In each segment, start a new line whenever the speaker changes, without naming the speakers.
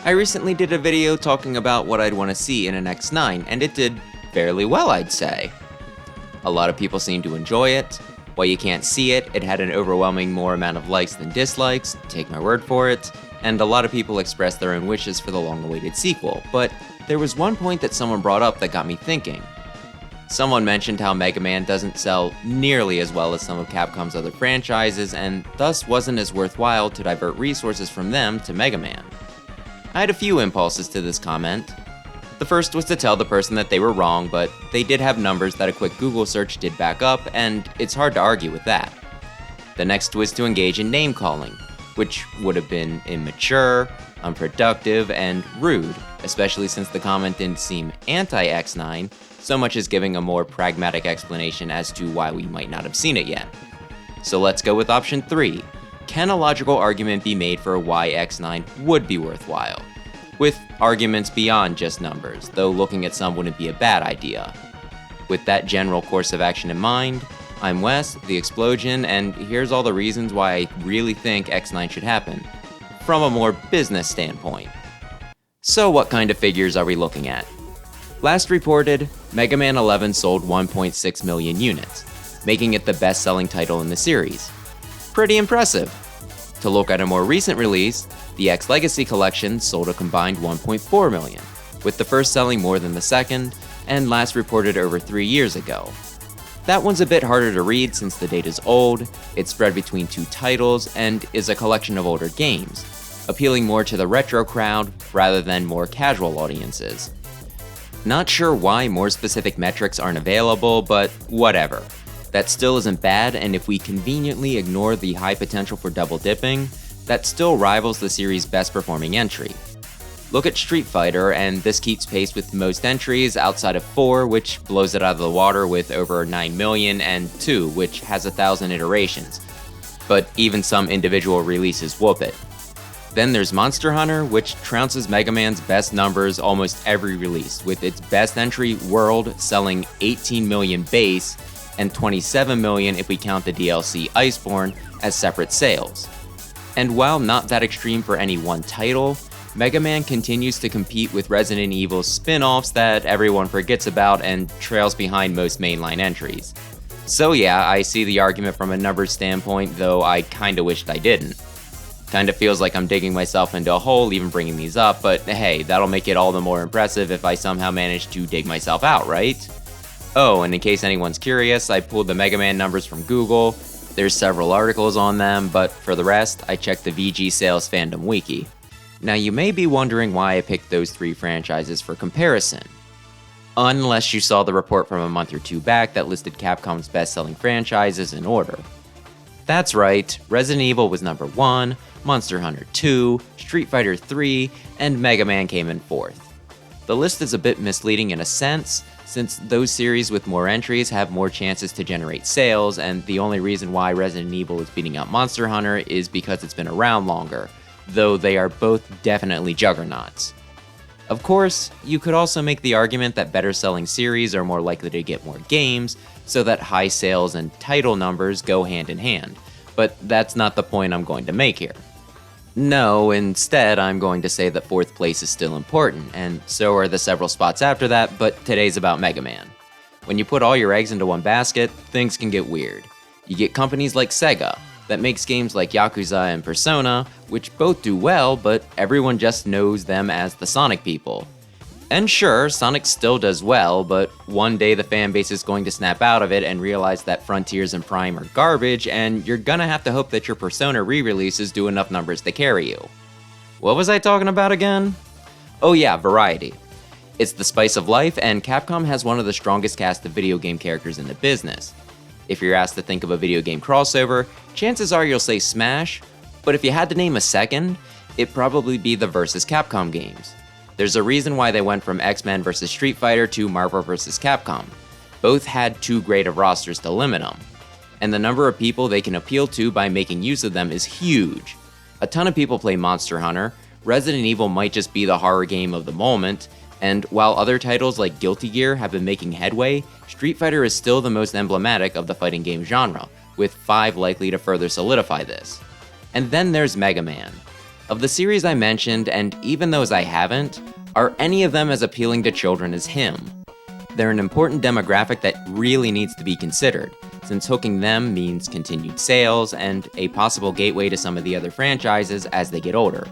I recently did a video talking about what I'd want to see in an X9, and it did fairly well, I'd say. A lot of people seem to enjoy it. While you can't see it, it had an overwhelming more amount of likes than dislikes, take my word for it, and a lot of people expressed their own wishes for the long-awaited sequel, but there was one point that someone brought up that got me thinking. Someone mentioned how Mega Man doesn't sell nearly as well as some of Capcom's other franchises, and thus wasn't as worthwhile to divert resources from them to Mega Man. I had a few impulses to this comment. The first was to tell the person that they were wrong, but they did have numbers that a quick Google search did back up, and it's hard to argue with that. The next was to engage in name-calling, which would have been immature, unproductive, and rude, especially since the comment didn't seem anti-X9, so much as giving a more pragmatic explanation as to why we might not have seen it yet. So let's go with option 3. Can a logical argument be made for why X9 would be worthwhile? With arguments beyond just numbers, though looking at some wouldn't be a bad idea. With that general course of action in mind, I'm Wes, the Explosion, and here's all the reasons why I really think X9 should happen, from a more business standpoint. So what kind of figures are we looking at? Last reported, Mega Man 11 sold 1.6 million units, making it the best-selling title in the series. Pretty impressive. To look at a more recent release, the X Legacy Collection sold a combined 1.4 million, with the first selling more than the second, and last reported over 3 years ago. That one's a bit harder to read since the data's old, it's spread between 2 titles, and is a collection of older games, appealing more to the retro crowd rather than more casual audiences. Not sure why more specific metrics aren't available, but whatever. That still isn't bad, and if we conveniently ignore the high potential for double dipping, that still rivals the series' best performing entry. Look at Street Fighter, and this keeps pace with most entries outside of 4, which blows it out of the water with over 9 million, and 2, which has 1,000 iterations. But even some individual releases whoop it. Then there's Monster Hunter, which trounces Mega Man's best numbers almost every release, with its best entry, World, selling 18 million base, and 27 million if we count the DLC Iceborne as separate sales. And while not that extreme for any one title, Mega Man continues to compete with Resident Evil's spin-offs that everyone forgets about and trails behind most mainline entries. So yeah, I see the argument from a numbers standpoint, though I kinda wished I didn't. Kinda feels like I'm digging myself into a hole even bringing these up, but hey, that'll make it all the more impressive if I somehow manage to dig myself out, right? Oh, and in case anyone's curious, I pulled the Mega Man numbers from Google. There's several articles on them, but for the rest, I checked the VG Sales fandom wiki. Now you may be wondering why I picked those 3 franchises for comparison. Unless you saw the report from a month or 2 back that listed Capcom's best-selling franchises in order. That's right, Resident Evil was number 1, Monster Hunter 2, Street Fighter 3, and Mega Man came in 4th. The list is a bit misleading in a sense, since those series with more entries have more chances to generate sales, and the only reason why Resident Evil is beating out Monster Hunter is because it's been around longer, though they are both definitely juggernauts. Of course, you could also make the argument that better-selling series are more likely to get more games, so that high sales and title numbers go hand in hand, but that's not the point I'm going to make here. No, instead I'm going to say that 4th place is still important, and so are the several spots after that, but today's about Mega Man. When you put all your eggs into one basket, things can get weird. You get companies like Sega, that makes games like Yakuza and Persona, which both do well, but everyone just knows them as the Sonic people. And sure, Sonic still does well, but one day the fanbase is going to snap out of it and realize that Frontiers and Prime are garbage, and you're gonna have to hope that your Persona re-releases do enough numbers to carry you. What was I talking about again? Oh yeah, variety. It's the spice of life, and Capcom has one of the strongest cast of video game characters in the business. If you're asked to think of a video game crossover, chances are you'll say Smash, but if you had to name a second, it'd probably be the Vs Capcom games. There's a reason why they went from X-Men vs Street Fighter to Marvel vs Capcom. Both had too great of rosters to limit them. And the number of people they can appeal to by making use of them is huge. A ton of people play Monster Hunter, Resident Evil might just be the horror game of the moment, and while other titles like Guilty Gear have been making headway, Street Fighter is still the most emblematic of the fighting game genre, with 5 likely to further solidify this. And then there's Mega Man. Of the series I mentioned, and even those I haven't, are any of them as appealing to children as him? They're an important demographic that really needs to be considered, since hooking them means continued sales and a possible gateway to some of the other franchises as they get older.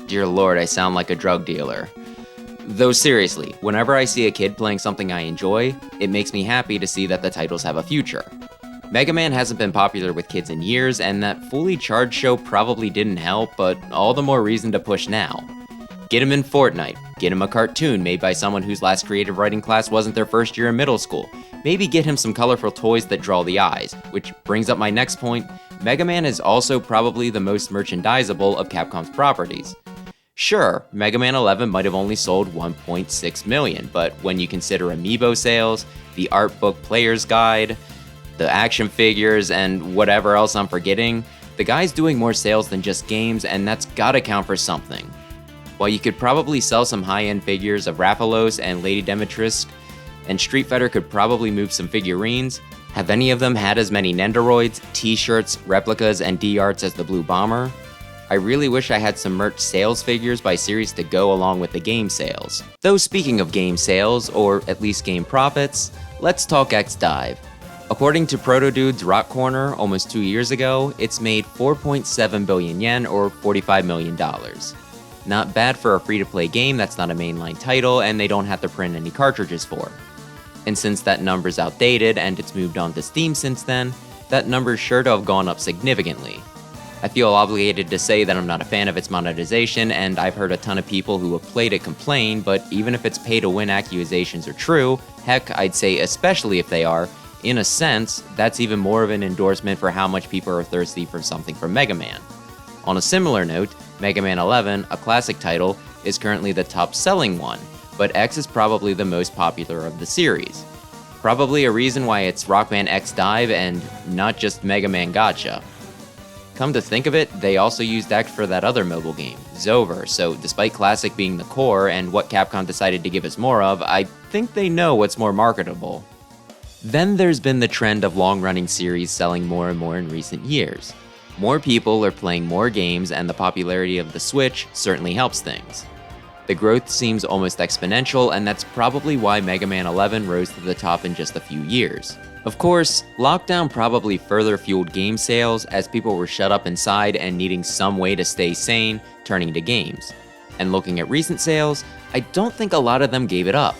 Dear Lord, I sound like a drug dealer. Though seriously, whenever I see a kid playing something I enjoy, it makes me happy to see that the titles have a future. Mega Man hasn't been popular with kids in years, and that fully charged show probably didn't help, but all the more reason to push now. Get him in Fortnite, get him a cartoon made by someone whose last creative writing class wasn't their first year in middle school, maybe get him some colorful toys that draw the eyes, which brings up my next point, Mega Man is also probably the most merchandisable of Capcom's properties. Sure, Mega Man 11 might have only sold 1.6 million, but when you consider amiibo sales, the art book player's guide, the action figures, and whatever else I'm forgetting, the guy's doing more sales than just games, and that's gotta count for something. While you could probably sell some high-end figures of Raphalos and Lady Dimitrescu, and Street Fighter could probably move some figurines, have any of them had as many Nendoroids, t-shirts, replicas, and D-arts as the Blue Bomber? I really wish I had some merch sales figures by series to go along with the game sales. Though speaking of game sales, or at least game profits, let's talk X-Dive. According to Protodude's Rock Corner almost 2 years ago, it's made 4.7 billion yen or $45 million. Not bad for a free-to-play game that's not a mainline title and they don't have to print any cartridges for. And since that number's outdated and it's moved on to Steam since then, that number's sure to have gone up significantly. I feel obligated to say that I'm not a fan of its monetization, and I've heard a ton of people who have played it complain, but even if its pay-to-win accusations are true, heck, I'd say especially if they are, in a sense, that's even more of an endorsement for how much people are thirsty for something from Mega Man. On a similar note, Mega Man 11, a classic title, is currently the top-selling one, but X is probably the most popular of the series. Probably a reason why it's Rockman X Dive and not just Mega Man Gotcha. Come to think of it, they also used X for that other mobile game, Zover, so despite Classic being the core and what Capcom decided to give us more of, I think they know what's more marketable. Then there's been the trend of long-running series selling more and more in recent years. More people are playing more games, and the popularity of the Switch certainly helps things. The growth seems almost exponential, and that's probably why Mega Man 11 rose to the top in just a few years. Of course, lockdown probably further fueled game sales as people were shut up inside and needing some way to stay sane, turning to games. And looking at recent sales, I don't think a lot of them gave it up.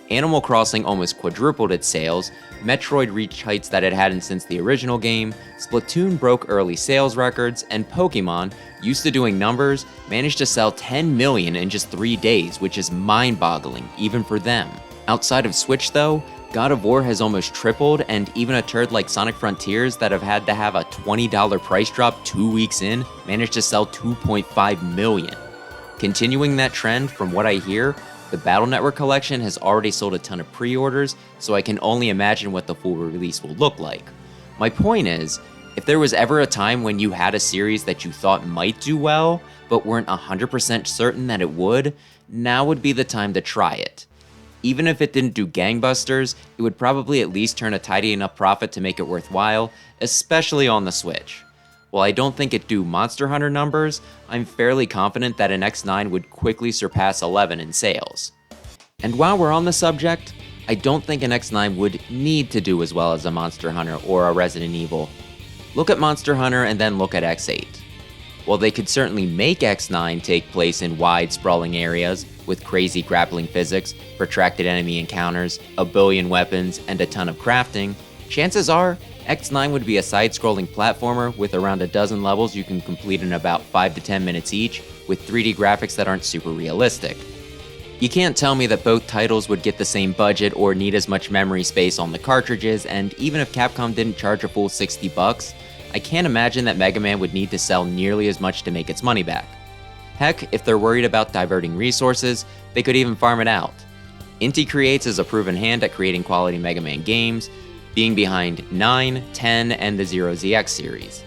Animal Crossing almost quadrupled its sales, Metroid reached heights that it hadn't since the original game, Splatoon broke early sales records, and Pokemon, used to doing numbers, managed to sell 10 million in just 3 days, which is mind-boggling, even for them. Outside of Switch though, God of War has almost tripled, and even a turd like Sonic Frontiers that have had to have a $20 price drop 2 weeks in, managed to sell 2.5 million. Continuing that trend, from what I hear, the Battle Network collection has already sold a ton of pre-orders, so I can only imagine what the full release will look like. My point is, if there was ever a time when you had a series that you thought might do well, but weren't 100% certain that it would, now would be the time to try it. Even if it didn't do gangbusters, it would probably at least turn a tidy enough profit to make it worthwhile, especially on the Switch. While I don't think it'd do Monster Hunter numbers, I'm fairly confident that an X9 would quickly surpass 11 in sales. And while we're on the subject, I don't think an X9 would need to do as well as a Monster Hunter or a Resident Evil. Look at Monster Hunter and then look at X8. While they could certainly make X9 take place in wide, sprawling areas, with crazy grappling physics, protracted enemy encounters, a billion weapons, and a ton of crafting, chances are, X9 would be a side-scrolling platformer with around a dozen levels you can complete in about 5 to 10 minutes each, with 3D graphics that aren't super realistic. You can't tell me that both titles would get the same budget or need as much memory space on the cartridges, and even if Capcom didn't charge a full $60, I can't imagine that Mega Man would need to sell nearly as much to make its money back. Heck, if they're worried about diverting resources, they could even farm it out. Inti Creates is a proven hand at creating quality Mega Man games, being behind 9, 10, and the Zero ZX series.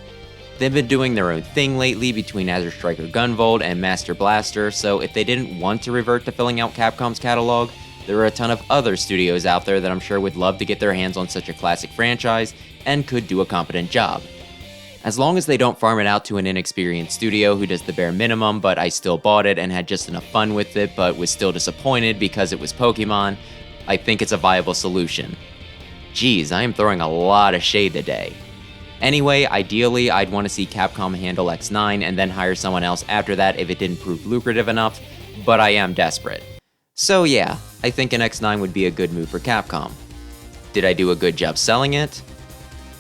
They've been doing their own thing lately between Azure Striker Gunvolt and Master Blaster, so if they didn't want to revert to filling out Capcom's catalog, there are a ton of other studios out there that I'm sure would love to get their hands on such a classic franchise and could do a competent job. As long as they don't farm it out to an inexperienced studio who does the bare minimum, but I still bought it and had just enough fun with it, but was still disappointed because it was Pokemon, I think it's a viable solution. Geez, I am throwing a lot of shade today. Anyway, ideally, I'd want to see Capcom handle X9 and then hire someone else after that if it didn't prove lucrative enough, but I am desperate. So yeah, I think an X9 would be a good move for Capcom. Did I do a good job selling it?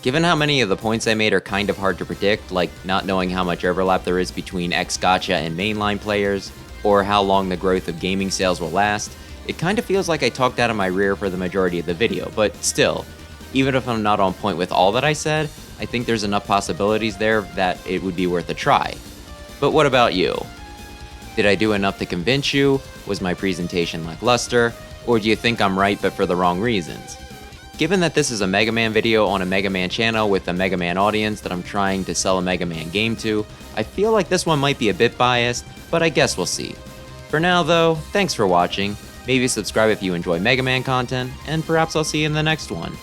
Given how many of the points I made are kind of hard to predict, like not knowing how much overlap there is between X-Gacha and mainline players, or how long the growth of gaming sales will last, it kind of feels like I talked out of my rear for the majority of the video, but still, even if I'm not on point with all that I said, I think there's enough possibilities there that it would be worth a try. But what about you? Did I do enough to convince you? Was my presentation lackluster? Or do you think I'm right but for the wrong reasons? Given that this is a Mega Man video on a Mega Man channel with a Mega Man audience that I'm trying to sell a Mega Man game to, I feel like this one might be a bit biased, but I guess we'll see. For now though, thanks for watching, maybe subscribe if you enjoy Mega Man content, and perhaps I'll see you in the next one.